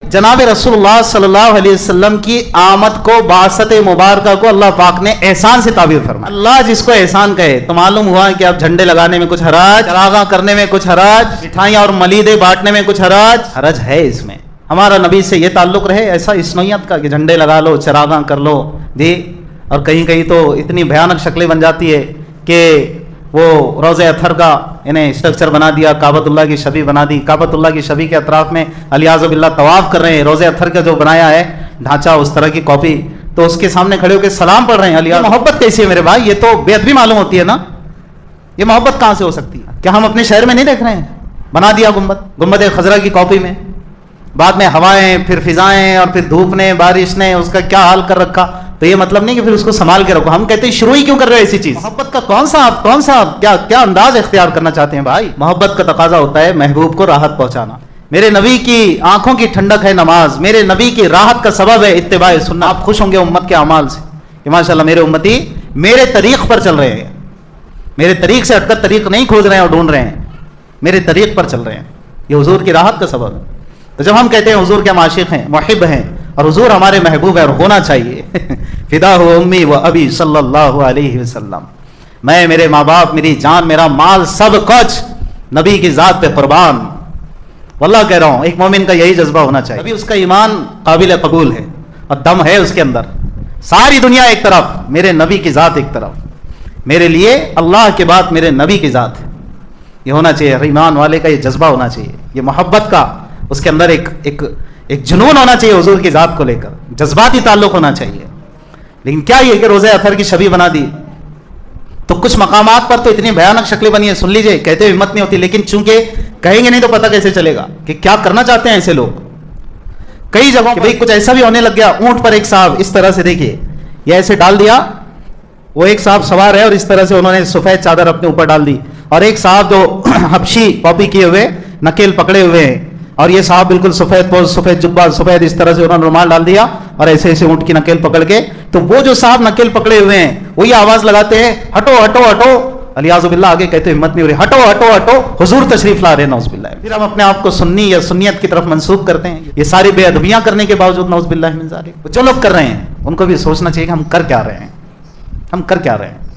जनाब रसूलुल्लाह सल्लल्लाहु अलैहि वसल्लम की आमद को, बासत मुबारका को अल्लाह पाक ने एहसान से ताबीर फरमाया। अल्लाह जिसको एहसान कहे तो मालूम हुआ कि अब झंडे लगाने में कुछ हराज, चरागा करने में कुछ हराज, मिठाइयाँ और मलीदे बांटने में कुछ हरज है इसमें। हमारा नबी से ये ताल्लुक रहे ऐसा इस नौयत का कि झंडे लगा लो, चरागा कर लो जी। और कहीं कहीं तो इतनी भयानक शक्लें बन जाती है कि वो रोज़े अथर का इन्हें स्ट्रक्चर बना दिया, काबतुल्लाह की छवि बना दी, काबतुल्लाह की छवि के अतराफ में अलियाज़ बिल्लाह तवाफ कर रहे हैं, रोज़े अथर का जो बनाया है ढांचा उस तरह की कॉपी, तो उसके सामने खड़े होकर सलाम पढ़ रहे हैं। अलियाज़ मोहब्बत कैसी है मेरे भाई, ये तो बेअदबी मालूम होती है ना, ये मोहब्बत कहाँ से हो सकती है? क्या हम अपने शहर में नहीं देख रहे हैं? बना दिया गुंबद खजरा की कॉपी में, बाद में हवाएं, फिर फिजाएं, और फिर धूप ने, बारिश ने उसका क्या हाल कर रखा। तो ये मतलब नहीं कि फिर उसको संभाल के रखो। हम कहते हैं शुरू ही क्यों कर रहे हो ऐसी चीज? मोहब्बत का कौन सा क्या अंदाज इख्तियार करना चाहते हैं भाई? मोहब्बत का तकाजा होता है महबूब को राहत पहुंचाना। मेरे नबी की आंखों की ठंडक है नमाज, मेरे नबी की राहत का सबब है इत्तिबाए सुन्नत। आप खुश होंगे उम्मत के अमाल से कि माशाल्लाह मेरे उम्मती मेरे तरीक पर चल रहे हैं, मेरे तरीक से हटकर तरीक नहीं खोज रहे हैं और ढूंढ रहे हैं, मेरे तरीक पर चल रहे हैं। ये हुजूर की राहत का सबब है। तो जब हम कहते हैं हुजूर के आशिक हैं, मुहिब हैं, और हुजूर हमारे महबूब है और होना चाहिए फिदा हो उम्मी व अबी सल्लल्लाहु अलैहि वसल्लम, मैं, मेरे माँ बाप, मेरी जान, मेरा माल, सब कुछ नबी की जात पे कुर्बान। वल्लाह कह रहा हूँ एक मोमिन का यही जज्बा होना चाहिए, अभी उसका ईमान काबिल कबूल है और दम है उसके अंदर। सारी दुनिया एक तरफ, मेरे नबी की जात एक तरफ, मेरे लिए अल्लाह के बाद मेरे नबी की जात है। ये होना चाहिए ईमान वाले का, ये जज्बा होना चाहिए, ये मोहब्बत का उसके अंदर एक जुनून होना चाहिए हुजूर की जात को लेकर, जज्बाती ताल्लुक होना चाहिए। लेकिन क्या ये कि रोज़े अथर की छवि बना दी, तो कुछ मकामात पर तो इतनी भयानक शक्लें बनी है, सुन लीजिए, कहते हुए हिम्मत नहीं होती, लेकिन चूंकि कहेंगे नहीं तो पता कैसे चलेगा कि क्या करना चाहते हैं ऐसे लोग। कई जगहों पर भाई कुछ ऐसा भी होने लग गया, ऊंट पर एक साहब इस तरह से, देखिए ये ऐसे डाल दिया, वो एक साहब सवार है और इस तरह से उन्होंने सफेद चादर अपने ऊपर डाल दी, और एक साहब जो हबशी कॉपी किए हुए नकेल पकड़े हुए हैं, और ये साहब बिल्कुल सफेद पोज, सफेद जुब्बा, सफेद इस तरह से उन्होंने रुमाल डाल दिया और ऐसे ऐसे ऊंट की नकेल पकड़ के, तो वो जो साहब नकेल पकड़े हुए हैं वो ये आवाज लगाते हैं, हटो हटो हटो, अलियाज़ु बिल्लाह, आगे कहते हिम्मत नहीं हो रही, हटो हटो हटो, हुजूर तशरीफ ला रहे हैं, नौज़ुबिल्लाह। फिर हम अपने आप को सुन्नी या सुन्नियत की तरफ मंसूब करते हैं। ये सारी बेअदबियां करने के बावजूद नौज़ुबिल्लाह मिन ज़ालिक जो लोग कर रहे हैं उनको भी सोचना चाहिए कि हम कर क्या रहे हैं, हम कर क्या रहे हैं।